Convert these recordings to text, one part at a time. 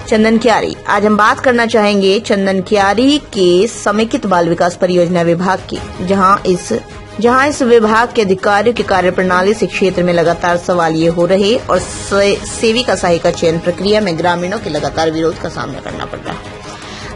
चंदन कियारी। आज हम बात करना चाहेंगे चंदन कियारी के समेकित बाल विकास परियोजना विभाग की, जहां इस विभाग के अधिकारियों की कार्यप्रणाली से क्षेत्र में लगातार सवाल ये हो रहे और सेविका सहायिका चयन प्रक्रिया में ग्रामीणों के लगातार विरोध का सामना करना पड़ रहा है।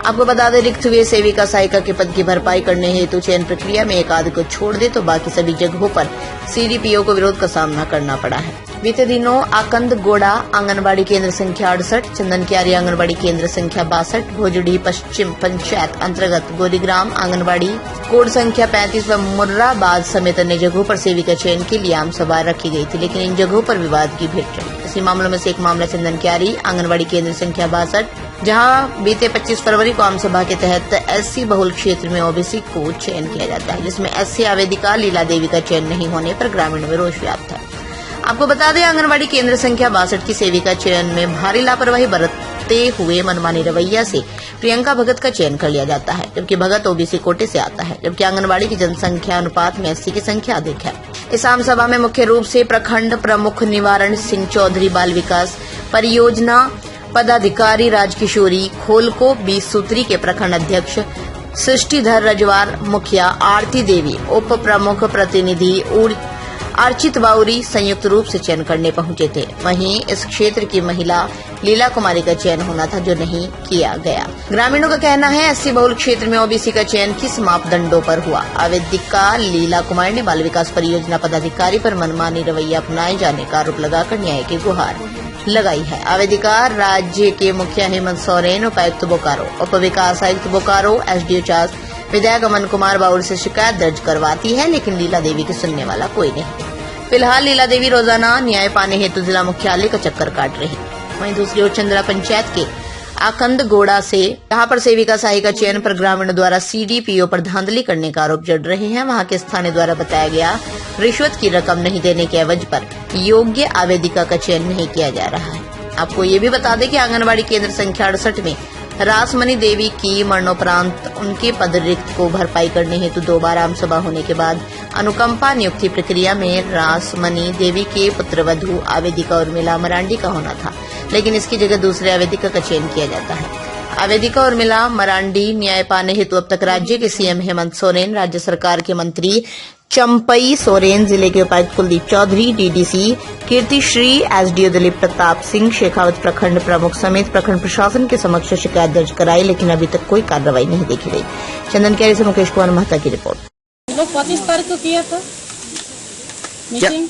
आपको बता दें, रिक्त हुए सेविका सहायिका के पद की भरपाई करने हेतु चयन प्रक्रिया में एक आध को छोड़ दे तो बाकी सभी जगहों पर सीडीपीओ को विरोध का सामना करना पड़ा है। बीते दिनों आकंद गोड़ा आंगनबाड़ी केंद्र संख्या 68, चंदन कियारी आंगनबाड़ी केंद्र संख्या 62, भोजडी पश्चिम पंचायत अंतर्गत गोरीग्राम आंगनबाड़ी कोड संख्या 35 व मुर्राबाद समेत अन्य जगहों पर सेविका चयन के लिए आम सभा रखी गई थी, लेकिन इन जगहों पर विवाद की भेंट चढ़ी। इसी मामलों में से एक मामला चंदन कियारी आंगनबाड़ी केंद्र संख्या 62, जहां बीते 25 फरवरी को आम सभा के तहत एससी बहुल क्षेत्र में ओबीसी को चयन किया जाता है, जिसमें एससी आवेदिका लीला देवी का चयन नहीं होने पर ग्रामीणों में रोष व्याप्त है। आपको बता दें, आंगनबाड़ी केंद्र संख्या 62 की सेविका चयन में भारी लापरवाही बरतते हुए मनमानी रवैया से प्रियंका भगत का चयन कर लिया जाता है, जबकि भगत ओबीसी कोटे से आता है, जबकि आंगनबाड़ी की जनसंख्या अनुपात में एससी की संख्या अधिक है। इस आम सभा में मुख्य रूप से प्रखंड प्रमुख निवारण सिंह चौधरी, बाल विकास परियोजना पदाधिकारी राजकिशोरी खोलको, 20 सूत्री के प्रखंड अध्यक्ष सृष्टिधर रजवार, मुखिया आरती देवी, उप प्रमुख प्रतिनिधि अर्चित बाउरी संयुक्त रूप से चयन करने पहुंचे थे। वहीं इस क्षेत्र की महिला लीला कुमारी का चयन होना था, जो नहीं किया गया। ग्रामीणों का कहना है, एससी बहुल क्षेत्र में ओबीसी का चयन किस मापदंडों पर हुआ। आवेदिका लीला कुमारी ने बाल विकास परियोजना पदाधिकारी पर मनमानी रवैया अपनाए जाने का आरोप लगाकर न्याय की गुहार लगाई है। आवेदिका राज्य के मुखिया हेमंत सोरेन, उपायुक्त बोकारो, उप विकास आयुक्त बोकारो, एसडीओ चास, विधायक अमन कुमार बाउर से शिकायत दर्ज करवाती है, लेकिन लीला देवी की सुनने वाला कोई नहीं। फिलहाल लीला देवी रोजाना न्याय पाने हेतु जिला मुख्यालय का चक्कर काट रही। वहीं दूसरी ओर चंद्रा पंचायत के आकंद गोड़ा से, जहां पर सेविका सहायिका चयन पर ग्रामीणों द्वारा सीडीपीओ पर धांधली करने का आरोप जड़ रहे हैं। वहां के स्थानीय द्वारा बताया गया रिश्वत की रकम नहीं देने के एवज पर योग्य आवेदिका का चयन नहीं किया जा रहा है। आपको ये भी बता दें कि आंगनबाड़ी केंद्र संख्या 68 में रासमणि देवी की मरणोपरांत उनके पद रिक्त को भरपाई करने हेतु 2 बार आम सभा होने के बाद अनुकंपा नियुक्ति प्रक्रिया में रासमणि देवी के पुत्रवधू आवेदिका उर्मिला मरांडी का होना था, लेकिन इसकी जगह दूसरे आवेदिका का चयन किया जाता है। आवेदिका उर्मिला मरांडी न्याय पाने हेतु अब तक राज्य के सीएम हेमंत सोरेन, राज्य सरकार के मंत्री चंपई सोरेन, जिले के उपायुक्त कुलदीप चौधरी, डीडीसी कीर्तिश्री, एसडीओ दिलीप प्रताप सिंह, शेखावत प्रखंड प्रमुख समेत प्रखंड प्रशासन के समक्ष शिकायत दर्ज कराई, लेकिन अभी तक कोई कार्रवाई नहीं देखी गई। चंदन कियारी से मुकेश कुमार महता की रिपोर्ट। लोग 25 तारीख को किया था मीटिंग।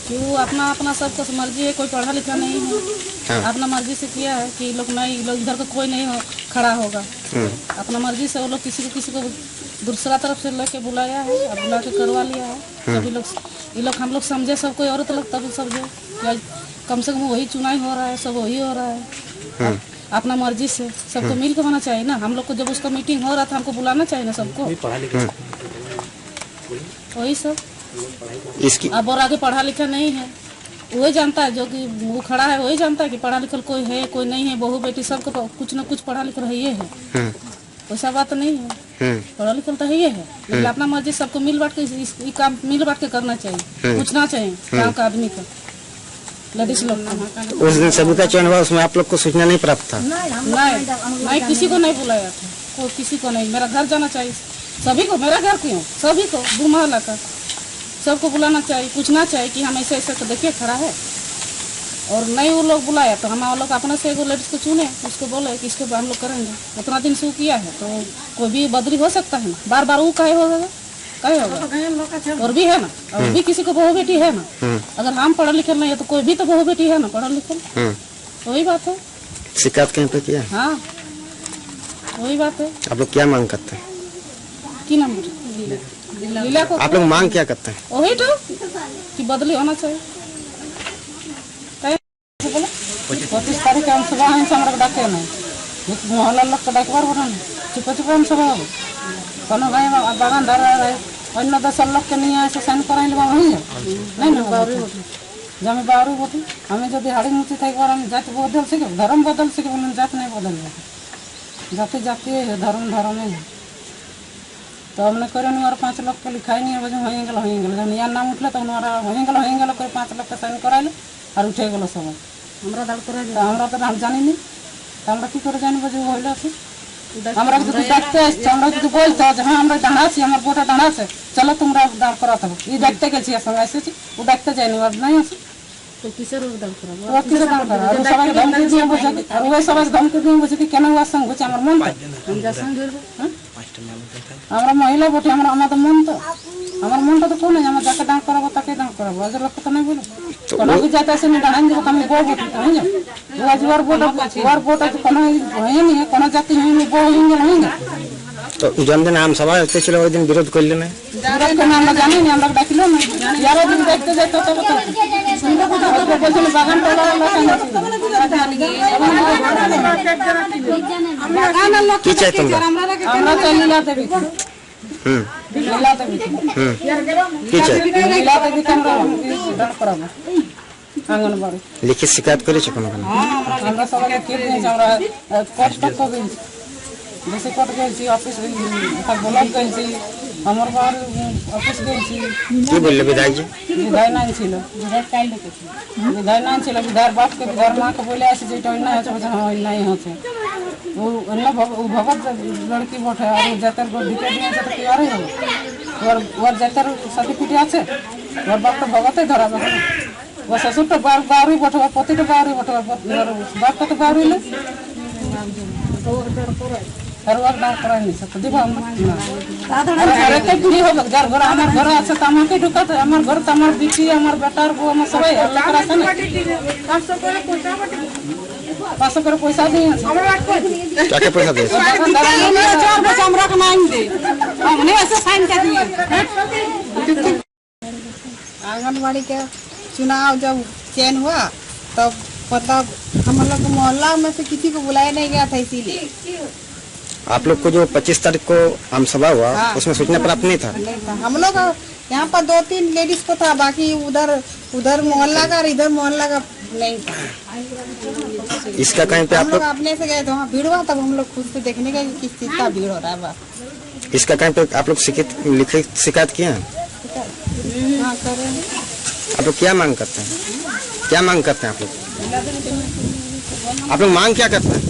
क्यों अपना सबका मर्जी है, कोई पढ़ा लिखा नहीं है। अपना मर्जी से किया है कि लोग इधर को कोई नहीं खड़ा होगा। अपना मर्जी से वो लोग किसी को दूसरा तरफ से लेके बुलाया है, अब बुला के करवा लिया है। सभी लोग हम लोग समझे, सब कोई औरत लोग तभी समझे कि कम से कम वही चुनाव हो रहा है, सब वही हो रहा है। अपना मर्जी से सबको मिल के होना चाहिए ना। हम लोग को जब उसका मीटिंग हो रहा था, हमको बुलाना चाहिए ना सबको। वही सब अब और आगे पढ़ा लिखा नहीं है, वही जानता है, जो कि वो खड़ा है वही जानता है कि पढ़ा लिखल कोई है कोई नहीं है। बहू बेटी सबको कुछ न कुछ पढ़ा लिखल है, वैसा बात नहीं है। पढ़ा लिखल तो है, लेकिन अपना मर्जी सबको मिल बांट के काम मिल बांट के करना चाहिए, पूछना चाहिए गाँव का आदमी का, लेडीज लोग। उस दिन सभी का चयन हुआ, उसमें आप लोग को सूचना नहीं प्राप्त था? नहीं, किसी को नहीं बुलाया था, कोई किसी को नहीं। मेरा घर जाना चाहिए सभी को, मेरा घर क्यों, सभी को, 2 मोहल्ला का सबको बुलाना चाहिए, पूछना चाहिए कि हम ऐसे तो देखिए खड़ा है। और नहीं वो लोग बुलाया तो हम लोग अपने से एगो लेडीज को चुने, उसको बोले कि इसको हम लोग करेंगे। उतना दिन से किया है तो कोई भी बदली हो सकता है ना, बार बार वो कहे होगा और भी है ना, और भी किसी को बहू बेटी है ना। अगर हम पढ़ा लिखल नहीं है तो कोई भी तो बहू बेटी है ना पढ़ा लिखल। वही बात है। शिकायत कहीं पे किया? हाँ, वही बात है। आप लोग क्या मांग करते हैं? की नंबर लीला को आप लोग मांग क्या करते हैं? वही तो कि बदली होना चाहिए। 25 तारीख के हम सभा है, हमरा को डाके नहीं, मोहल्ला लोग को डाकबार बना चुप हम सभा हो कोनो गाय बागान धरा रहे अन्य 10 लोग के नहीं आए से साइन कराइल बा वही है नहीं ना बावरी होती जमे बावरी होती। हमें जो दिहाड़ी मुक्ति था, एक बार हम जाति बदल से धर्म बदल से बोले जात नहीं बदल जाते जाति है, धर्म है। तो हमने करे नहीं, 5 लोग के लिखाई नहीं है, होंगे जब यहाँ नाम उठल तो होंगे कोई 5 लोग के साइन कराइल और उठे गलो सब। हमरा तो हम जानी नहीं আমরা কি করে জানবো যে ও হইলো আছে? আমরা যদি দেখতে আসছি, আমরা যদি বলতো যে হ্যাঁ আমরা দাঁড়া আছি, আমার বোটা দাঁড়া আছে, চলো তোমরা দাঁড় করাতে হবে, এই দেখতে গেছি, সঙ্গে এসেছি, ও দেখতে যায়নি, আর নাই আছে। তো কিসের দাম করাবো? ও কিসে দাঁড় করা? আর ও সবাই ধমকি দিয়ে বলছে, আর ওই সবাই ধমকি দিয়ে বলছে কি কেন ওর সঙ্গে হচ্ছে আমার মন তো। আমি যার সঙ্গে ধরবো আমরা মহিলা বটে, আমাদের মন তো, আমার মনটা তো কোন আমার যাকে দাঁড় করাবো তাকে দাঁড় করাবো, আজ লক্ষ্য তো নাই বলে কোনো কি যাতে আসে না দাঁড়ান দেবো, আমি বউ বটি তো হয়ে ও আজ ওর বোটা তো কোনো হয়নি, কোনো জাতি হয়নি, বউ হয়নি। तो जौन दिन आम सभा होते चलो ওই দিন বিরোধ করলে না? বিরোধ কেন আমরা জানি না, আমরা ডাকিল না, যারা দিন দেখতে যেত তবে তো বলছিল বাগান টোলা কি চাই তোমরা? আমরা চাই লীলাতে বিক্রি, লীলাতে বিক্রি, কি চাই? লীলাতে বিক্রি আমরা দাঁড় করাবো আঙ্গনবাড়ি। লিখিত শিকায়ত করেছো কোনো? আমরা সবাই লিখিত দিয়েছি, আমরা কষ্ট করেছি, বেশি কোর্ট গেছি, অফিস ব্লক গেছি, আমার বার অফিস গেছি। কি বললে বিধায়ক জি? বিধায় নাই ছিল, বিধায় নাই ছিল, বিধায়ের বাপকে বিধায়ের মাকে বলে আসি যে এটা অন্যায় হচ্ছে, বলছে হ্যাঁ অন্যায় হচ্ছে। ও অন্য ভগত লড়কি বটে, আর ও জাতের ঢুকে দিয়েছে তো কি আরে হবে? ওর জাতের সার্টিফিকেট আছে, ওর বাপ তো ভগতে ধরাবে, ও শ্বশুরটা বাউরি বটে, ওর পতিটা বাউরি বটে, ওর বাপটা তো বাউরি না, আর ওর দাঁড় করাই নিছে তো দিব আমরা না। আর একটা পিড়ি হবে, যার ঘরে আমার ঘরে আছে তো আমাকে ঢুকাতে, আমার ঘরে তো আমার বিটি, আমার বেটার বউ, আমার সবাই লোকের আছে না। 500 করে পয়সা দিয়ে আছে, কাকে পয়সা দিয়েছে? আমরা নাম দিই, हमने ऐसे साइन कर दिए। आंगनबाड़ी का चुनाव जब चयन हुआ तब मतलब हम लोग मोहल्ला में से किसी को बुलाया नहीं गया था, इसीलिए आप लोग को जो 25 तारीख को आम सभा हुआ उसमें सूचना प्राप्त नहीं था? नहीं था। हम लोग यहाँ पर 2-3 लेडीज को था, बाकी उधर मोहल्ला का और इधर मोहल्ला का नहीं था। इसका कहीं पे हम आप लोग लोग अपने से गए थे, वहाँ भीड़ हुआ, तब हम लोग खुद से देखने गए कि किस चीज का भीड़ हो रहा है। बस इसका कहीं पे आप लोग लिखित शिकायत किए हैं? हाँ करें। आप लोग क्या मांग करते हैं? क्या मांग करते हैं आप लोग मांग क्या करते हैं?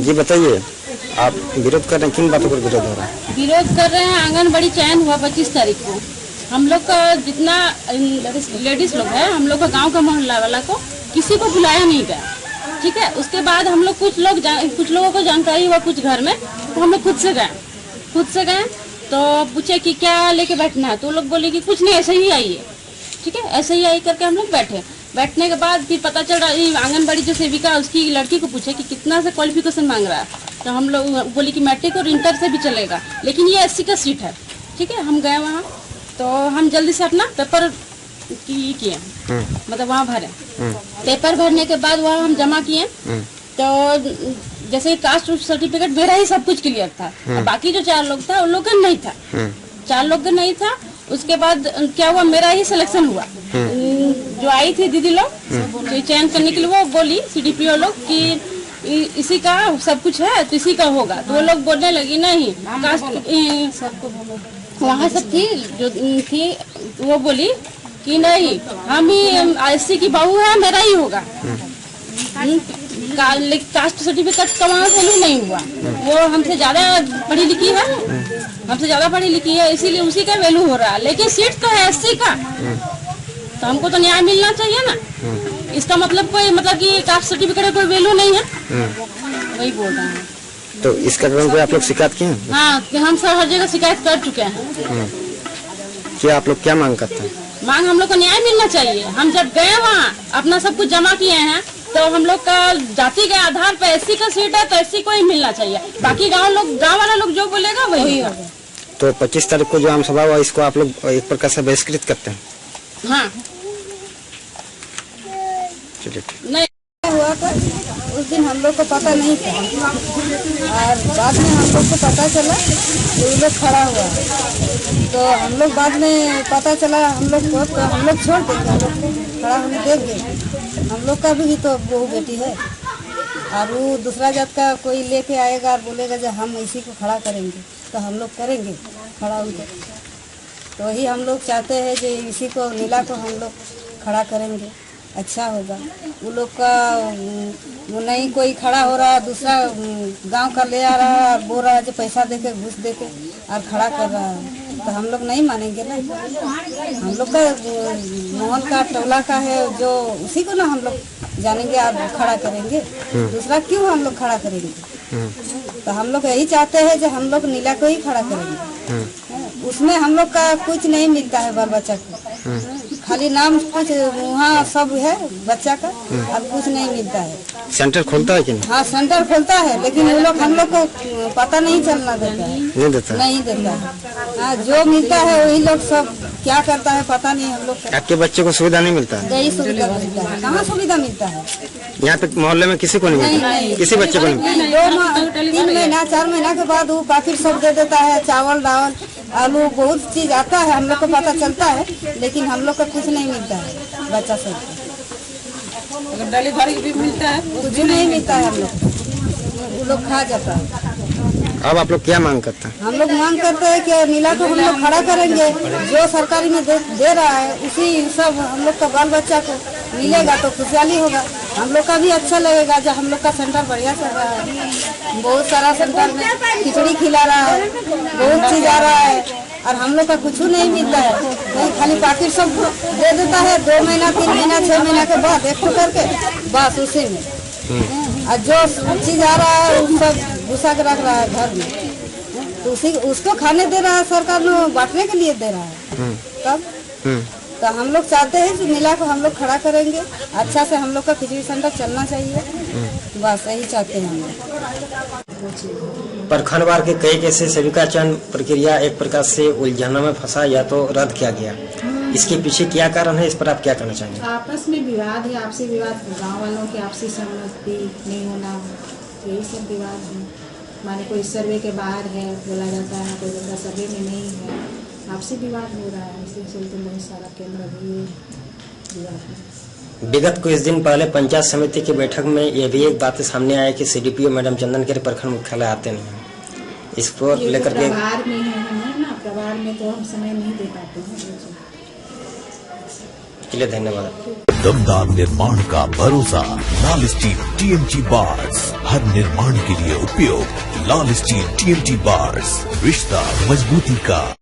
जी बताइए, आप विरोध कर रहे हैं, किन बातों पर विरोध हो रहा है? विरोध कर रहे हैं। आंगनबाड़ी चयन हुआ 25 तारीख को, हम लोग का जितना लेडीज लोग है, हम लोग का गांव का मोहल्ला वाला को किसी को बुलाया नहीं गया, ठीक है। उसके बाद हम लोग कुछ लोगों को जानकारी हुआ कुछ घर में, तो हम लोग खुद से गए तो पूछे कि क्या लेके बैठना है, तो लोग बोले कि कुछ नहीं, ऐसे ही आइए, ठीक है। ऐसे ही आई करके हम लोग बैठने के बाद फिर पता चल रहा, आंगनबाड़ी जो सेविका उसकी लड़की को पूछे कि कितना से क्वालिफिकेशन मांग रहा है, तो हम लोग बोले कि मैट्रिक और इंटर से भी चलेगा, लेकिन ये 80 का सीट है, ठीक है। हम गए वहाँ, तो हम जल्दी से अपना पेपर किए, मतलब वहाँ भरे। पेपर भरने के बाद वहाँ हम जमा किए, तो जैसे कास्ट सर्टिफिकेट मेरा ही सब कुछ क्लियर था, बाकी जो 4 लोग था उन लोग का नहीं था, 4 लोग का नहीं था। उसके बाद क्या हुआ, मेरा ही सिलेक्शन हुआ। जो आई थी दीदी लोग जो चयन करने के लिए, वो बोली CDPO लोग कि इसी का सब कुछ है तो इसी का होगा, तो वो लोग बोलने लगी नहीं कास्ट वहाँ सब थी जो थी, वो बोली कि नहीं हम ही SC की बहू है, मेरा ही होगा। कास्ट सर्टिफिकेट का वहाँ वैल्यू नहीं हुआ, वो हमसे ज्यादा पढ़ी लिखी है, इसीलिए उसी का वैल्यू हो रहा है, लेकिन सीट तो है SC का, तो हमको तो न्याय मिलना चाहिए ना। इसका मतलब कि कास्ट सर्टिफिकेट का कोई वैल्यू नहीं है, वही बोल रहे हैं। तो इसका कारण आप लोग शिकायत किए हैं? हाँ, हम सब हर जगह शिकायत कर चुके हैं। क्या आप लोग क्या मांग करते हैं? मांग हम लोग को न्याय मिलना चाहिए। हम जब गए वहाँ अपना सब कुछ जमा किए हैं, तो हम लोग का जाति के आधार पर SC का सीट है तो SC को ही मिलना चाहिए, बाकी गांव वाला लोग जो बोलेगा वही होगा। तो 25 तारीख को जो आम सभा हुआ इसको आप लोग एक प्रकार से बहिष्कृत करते हैं? हाँ, चलिए नहीं हुआ था उस दिन हम लोग को पता नहीं था, और बाद में हम लोग को पता चला कि वो लोग खड़ा हुआ, तो हम लोग बाद में पता चला हम लोग को, तो हम लोग छोड़ देंगे, हम लोग को खड़ा होने देख देंगे। हम लोग का भी तो बहू बेटी है, और वो दूसरा जात का कोई लेके आएगा और बोलेगा जब हम इसी को खड़ा करेंगे, तो हम लोग करेंगे खड़ा उनको। तो वही हम लोग चाहते हैं कि इसी को नीला को हम लोग खड़ा करेंगे, अच्छा होगा। वो लोग का वो नहीं कोई खड़ा हो रहा, दूसरा गांव का ले आ रहा है और बोल रहा है जो पैसा देके घूस देके और खड़ा कर रहा है, तो हम लोग नहीं मानेंगे ना। हम लोग का मोहन का टोला का है जो उसी को ना हम लोग जानेंगे और खड़ा करेंगे, दूसरा क्यों हम लोग खड़ा करेंगे। तो हम लोग यही चाहते हैं जो हम लोग नीला को ही खड़ा करेंगे। उसमें हम लोग का कुछ नहीं मिलता है बाल बच्चा को, खाली नाम कुछ वहाँ सब है बच्चा का और कुछ नहीं मिलता है। सेंटर खोलता है कि नहीं? हाँ सेंटर खोलता है, लेकिन वो लोग हम लोग को पता नहीं चलना देता है, नहीं देता? नहीं देता है। हाँ जो मिलता है वही लोग सब क्या करता है पता नहीं हम लोग को। आपके बच्चे को सुविधा नहीं मिलता है? यही सुविधा मिलता है, कहाँ सुविधा मिलता है? यहाँ पे मोहल्ले में किसी को नहीं मिलता? नहीं। किसी बच्चे को नहीं? 3 महीना 4 महीना के बाद वो पैकेट सब दे देता है, चावल दाल आलू बहुत चीज आता है, हम लोग को पता चलता है, लेकिन हम लोग का कुछ नहीं मिलता है बच्चा सब। अगर डाली भारी भी मिलता है कुछ भी नहीं मिलता है हम लोग को, वो लोग खा जाता है। अब आप लोग क्या मांग करते हैं? हम लोग मांग करते हैं कि नीला को हम लोग खड़ा करेंगे, जो सरकारी में दे रहा है उसी सब हम लोग का बाल बच्चा को मिलेगा तो खुशहाली होगा, हम लोग का भी अच्छा लगेगा। जो हम लोग का सेंटर बढ़िया चल रहा है, बहुत सारा सेंटर में खिचड़ी खिला रहा है, बहुत चीज आ रहा है और हम लोग का कुछ नहीं मिलता है, नहीं खाली पैकेट सब दे देता है। 2 महीना 3 महीना 6 महीना के बाद एक करके बस उसी में, और जो चीज आ रहा है वो सब घुसा के रख रहा है घर में, तो उसी उसको खाने दे रहा है सरकार ने, बांटने के लिए दे रहा है। तब तो हम लोग चाहते हैं कि नीला को हम लोग खड़ा करेंगे, अच्छा से हम लोग का खिचड़ी सेंटर चलना चाहिए, बस यही चाहते हैं हम लोग। प्रखंडवार के कई कैसे सेविका चयन प्रक्रिया एक प्रकार से उलझनों में फंसा या तो रद्द किया गया, इसके पीछे क्या कारण है, इस पर आप क्या कहना चाहेंगे? आपस में विवाद है, आपसी विवाद, गांव वालों की आपसी सहमति नहीं होना, यही सब विवाद है। माने कोई सर्वे के बाहर है बोला जाता है, कोई बंदा सर्वे में नहीं है, आपसी विवाद हो रहा है। इसके चलते बहुत सारा केंद्र भी विवाद है। विगत कुछ दिन पहले पंचायत समिति की बैठक में यह भी एक बात सामने आया कि सीडीपीओ मैडम चंदन के प्रखंड मुख्यालय आते नहीं हैं, इसको लेकर के प्रभार में है ना, प्रभार में तो हम समय नहीं दे पाते हैं। के लिए धन्यवाद। दमदार निर्माण का भरोसा लाल स्टील TMT बार्स, हर निर्माण के लिए उपयोग। लाल स्टील TMT बार्स, रिश्ता मजबूती का।